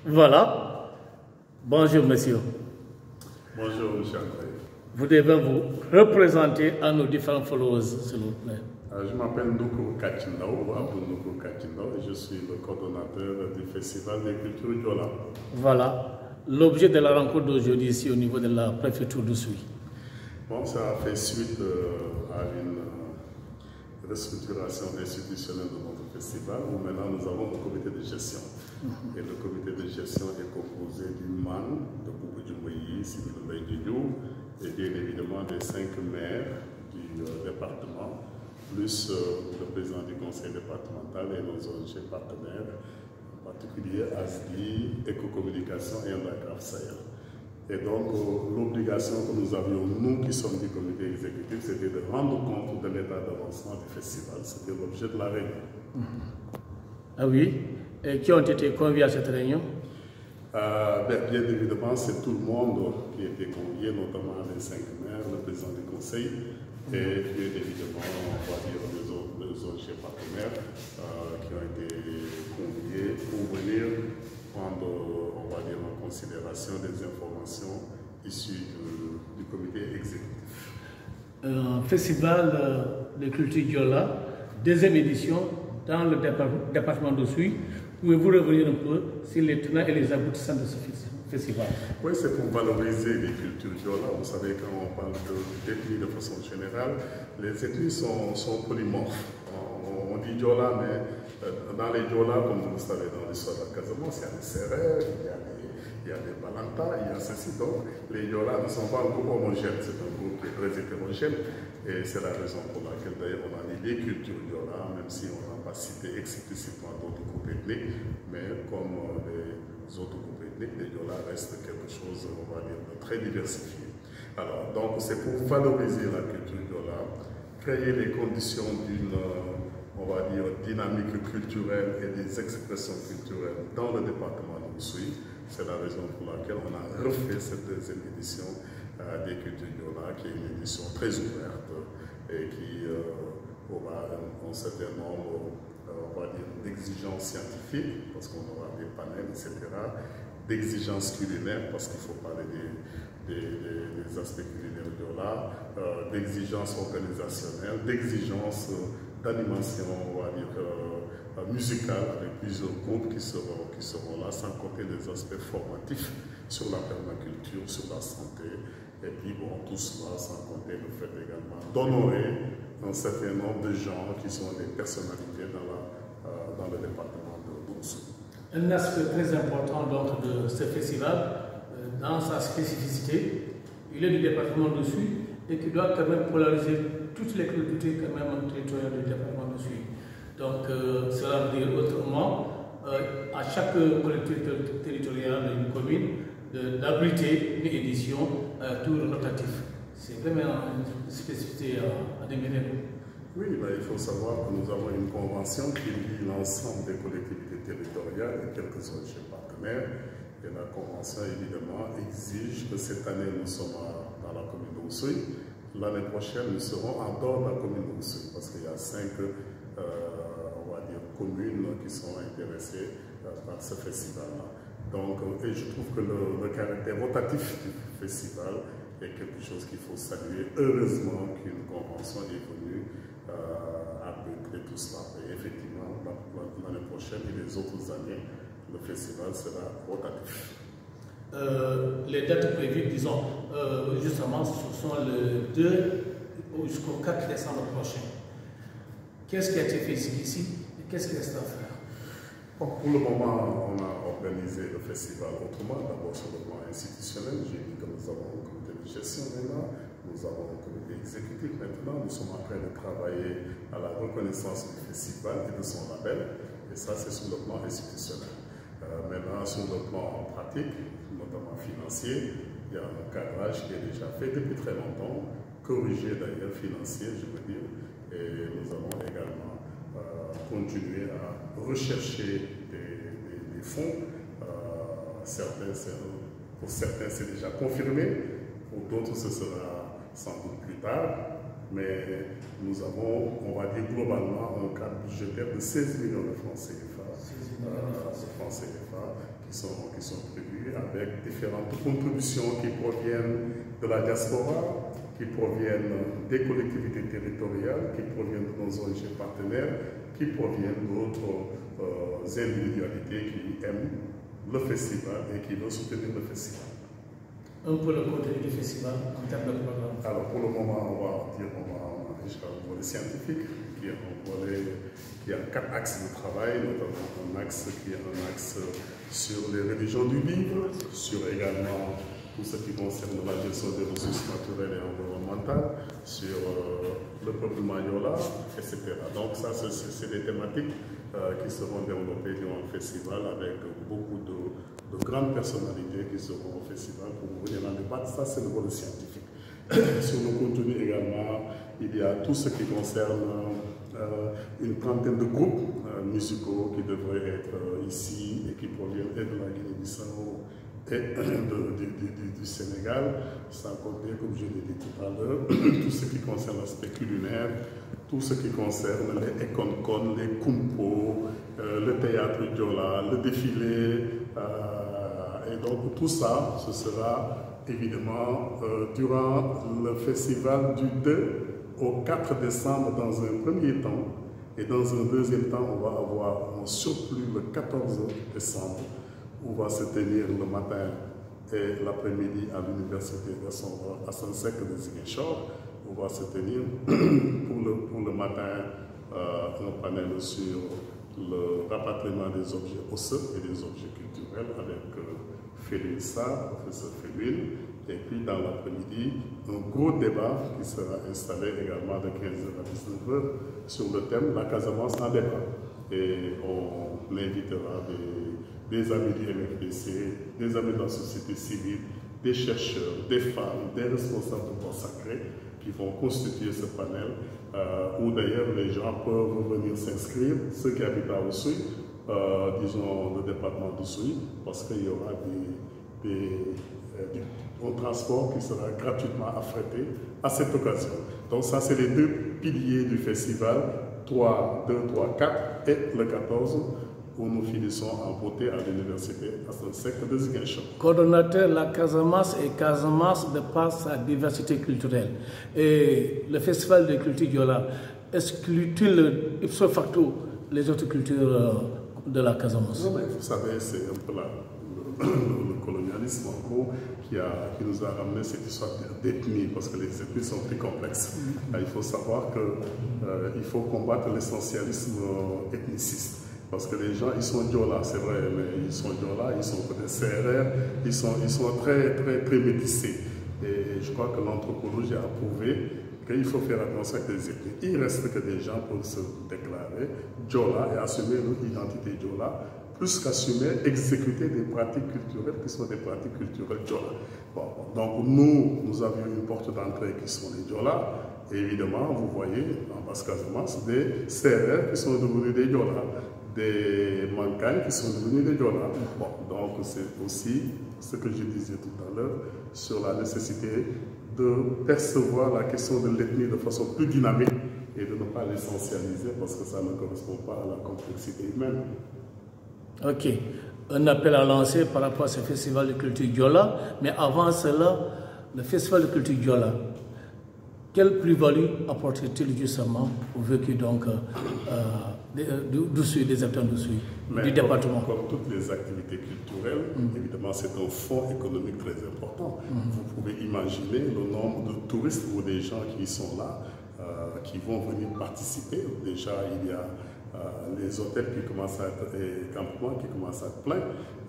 Voilà. Bonjour, monsieur. Bonjour, monsieur André. Vous devez vous représenter à nos différents followers, s'il vous plaît. Je m'appelle Ndoukou Kachindao, Abdou Ndoukou Kachindao, et je suis le coordonnateur du Festival des cultures Diola. Voilà. L'objet de la rencontre d'aujourd'hui ici au niveau de la préfecture d'Oussouye. Bon, ça a fait suite à une restructuration institutionnelle de notre festival, où maintenant nous avons un comité de gestion. Et le comité de gestion est composé d'une man, de Boubou Djoumoyi, Sibyl Mbaye Didiou, et bien évidemment des 5 maires du département, plus le président du conseil départemental et nos ONG partenaires, en particulier ASDI, Éco-Communication et Andagraph Sahel. Et donc, l'obligation que nous avions, nous qui sommes du comité exécutif, c'était de rendre compte de l'état d'avancement du festival. C'était l'objet de la réunion. Ah oui. Et qui ont été conviés à cette réunion? Bien évidemment, c'est tout le monde qui a été convié, notamment les 5 maires, le président du conseil, et bien évidemment, on va dire les ONG partenaires qui ont été conviés pour venir prendre, on va dire, en considération des informations issues du comité exécutif. Festival de culture Diola, deuxième édition dans le département d'Oussouye. Pouvez-vous revenir un peu sur les tenants et les aboutissants de ce festival? Oui, c'est pour valoriser les cultures Diola. Vous savez, quand on parle d'ethnie de façon générale, les ethnies sont polymorphes. On dit Diola, mais dans les Diola, comme vous le savez, dans l'histoire de la Casamance, il y a des Sérères, il y a des Balanta, il y a ceci. Donc, les Diola ne sont pas un groupe homogène, c'est un groupe qui est très hétérogène. Et c'est la raison pour laquelle, d'ailleurs, on a mis les cultures Diola, même si on n'a pas cité explicitement d'autres groupes ethniques, mais comme les autres groupes ethniques, les Diola restent quelque chose, on va dire, de très diversifié. Alors, donc, c'est pour valoriser la culture Diola, créer les conditions d'une, on va dire, dynamique culturelle et des expressions culturelles dans le département d'Oussouye. C'est la raison pour laquelle on a refait cette deuxième édition des cultures Diola, qui est une édition très ouverte et qui aura un certain nombre, on va dire, d'exigences scientifiques, parce qu'on aura des panels, etc., d'exigences culinaires, parce qu'il faut parler des aspects culinaires Diola, d'exigences organisationnelles, d'exigences d'animation, on va dire, musicale, avec plusieurs groupes qui seront là, sans compter les aspects formatifs sur la permaculture, sur la santé, et puis bon, tout cela sans compter le fait également d'honorer un certain nombre de gens qui sont des personnalités dans le département de Oussouye. Un aspect très important donc, de ce festival, dans sa spécificité, il est du département d'Oussouye et qui doit quand même polariser toutes les cultures quand même territoriales du département d'Oussouye. Donc cela veut dire autrement, à chaque collectivité territoriale d'une commune, d'abriter une édition tour rotatif. C'est vraiment une spécificité à déménager. Oui, il faut savoir que nous avons une convention qui lie l'ensemble des collectivités territoriales et quelques ONG partenaires. Et la convention, évidemment, exige que cette année, nous sommes dans la commune d'Oussouye. L'année prochaine, nous serons en dehors de la commune d'Oussouye, parce qu'il y a 5 on va dire, communes qui sont intéressées par ce festival-là. Donc, et je trouve que le caractère rotatif du festival est quelque chose qu'il faut saluer. Heureusement qu'une convention est venue arbitrer tout cela. Et effectivement, l'année prochaine et les autres années, le festival sera rotatif. Les dates prévues, disons, justement, ce sont le 2 jusqu'au 4 décembre prochain. Qu'est-ce qui a été fait ici et qu'est-ce qui reste à faire? Bon, pour le moment, on a organisé le festival autrement, d'abord sur le plan institutionnel. J'ai dit que nous avons un comité de gestion maintenant, nous avons un comité exécutif maintenant, nous sommes en train de travailler à la reconnaissance du festival et de son label, et ça c'est sur le plan institutionnel. Maintenant, sur le plan pratique, notamment financier, il y a un cadrage qui est déjà fait depuis très longtemps, corrigé d'ailleurs financier, je veux dire, et nous allons également continuer à rechercher des fonds. Pour certains, c'est déjà confirmé, pour d'autres, ce sera sans doute plus tard, mais nous avons, on va dire globalement, un cadre budgétaire de 16 millions de francs CFA, qui sont prévues avec différentes contributions qui proviennent de la diaspora, qui proviennent des collectivités territoriales, qui proviennent de nos ONG partenaires, qui proviennent d'autres individualités qui aiment le festival et qui veulent soutenir le festival. Un peu le contenu du festival en termes de programme. Alors pour le moment, on va déjà un volet scientifique qui est un volet qui a 4 axes de travail, notamment un axe qui est un axe sur les religions du livre, sur également tout ce qui concerne la gestion des ressources naturelles et environnementales, sur le peuple Maniola, etc. Donc ça, c'est des thématiques qui seront développées durant le festival avec beaucoup de grandes personnalités qui seront au festival pour venir en débattre. Ça, c'est le volet scientifique. Sur le contenu également, il y a tout ce qui concerne une trentaine de groupes musicaux qui devraient être ici et qui proviennent et de la Guinée-Bissau et du Sénégal, sans compter, comme je l'ai dit tout à l'heure, tout ce qui concerne l'aspect culinaire, tout ce qui concerne les Ekonkon, les Kumpo, le théâtre Diola, le défilé, et donc tout ça, ce sera évidemment durant le festival du 2 au 4 décembre dans un premier temps, et dans un deuxième temps, on va avoir un surplus le 14 décembre, où va se tenir le matin et l'après-midi à l'université de Assane-Seck de Ziguinchor, où va se tenir pour le matin un panel sur le rapatriement des objets osseux et des objets culturels avec Félix Sarr, professeur Félix, et puis dans l'après-midi, un gros débat qui sera installé également de 15h à 19h sur le thème La Casamance en débat. Et on invitera des amis du MFDC, des amis de la société civile, des chercheurs, des femmes, des responsables de bois sacrés qui vont constituer ce panel où d'ailleurs les gens peuvent venir s'inscrire, ceux qui habitent à Oussouye, disons le département d'Oussouye, parce qu'il y aura un transport qui sera gratuitement affrété à cette occasion. Donc ça, c'est les 2 piliers du festival, 2, 3, 4 et le 14, où nous finissons en beauté à l'université Assane-Seck de Ziguinchor. Coordonnateur, la Casamance et Casamance de par sa diversité culturelle. Et le festival de culture Diola exclut-il ipso facto les autres cultures de la Casamance? Non, mais vous savez, c'est un peu le colonialisme en gros qui nous a ramené cette histoire d'ethnie, parce que les ethnies sont plus complexes. Il faut savoir qu'il faut combattre l'essentialisme ethniciste. Parce que les gens, ils sont Diola, c'est vrai, mais ils sont Diola, ils sont peut-être CRR, ils sont très, très, très métissés. Et je crois que l'anthropologie a prouvé qu'il faut faire attention avec les ethnies. Il reste que des gens peuvent se déclarer Diola et assumer leur identité Diola, plus qu'assumer, exécuter des pratiques culturelles qui sont des pratiques culturelles Diola. Bon, donc nous avions une porte d'entrée qui sont les Diola, et évidemment, vous voyez en Basse-Casamance des CRR qui sont devenus des Diola, des Mankagnes qui sont devenus des Diola. Bon, donc c'est aussi ce que je disais tout à l'heure sur la nécessité de percevoir la question de l'ethnie de façon plus dynamique et de ne pas l'essentialiser parce que ça ne correspond pas à la complexité humaine. Ok. Un appel à lancer par rapport à ce festival de culture Diola, mais avant cela, le festival de culture Diola, quelle plus-value apporte-t-il justement au vécu donc d'Oussouye, des habitants d'Oussouye, du département? Comme toutes les activités culturelles, évidemment c'est un fonds économique très important. Vous pouvez imaginer le nombre de touristes ou des gens qui sont là, qui vont venir participer. Déjà il y a les hôtels qui commencent à être, et campements qui commencent à être pleins.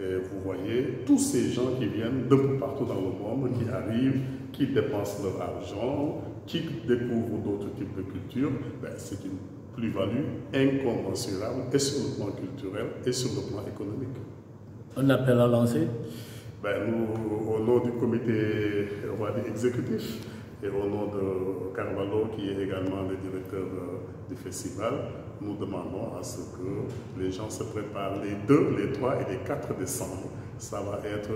Et vous voyez tous ces gens qui viennent de partout dans le monde, qui arrivent, qui dépensent leur argent, qui découvrent d'autres types de cultures. Ben, c'est une plus-value incommensurable et sur le plan culturel et sur le plan économique. Un appel à lancer? Ben, nous, au nom du comité exécutif et au nom de Carvalho, qui est également le directeur du festival, nous demandons à ce que les gens se préparent les 2, les 3 et les 4 décembre. Ça va être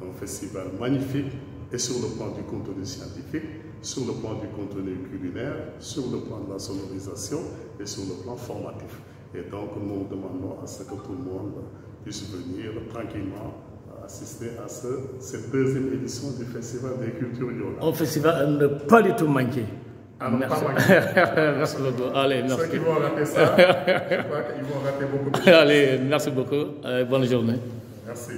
un festival magnifique et sur le plan du contenu scientifique, sur le plan du contenu culinaire, sur le plan de la sonorisation et sur le plan formatif. Et donc nous demandons à ce que tout le monde puissent venir tranquillement assister à cette deuxième édition du Festival des cultures Diola. Un festival à ne pas du tout manquer. À ne pas manquer. Merci beaucoup. Allez, merci. Ceux qui vont rater ça, je crois qu'ils vont rater beaucoup de choses. Allez, merci beaucoup. Bonne journée. Merci.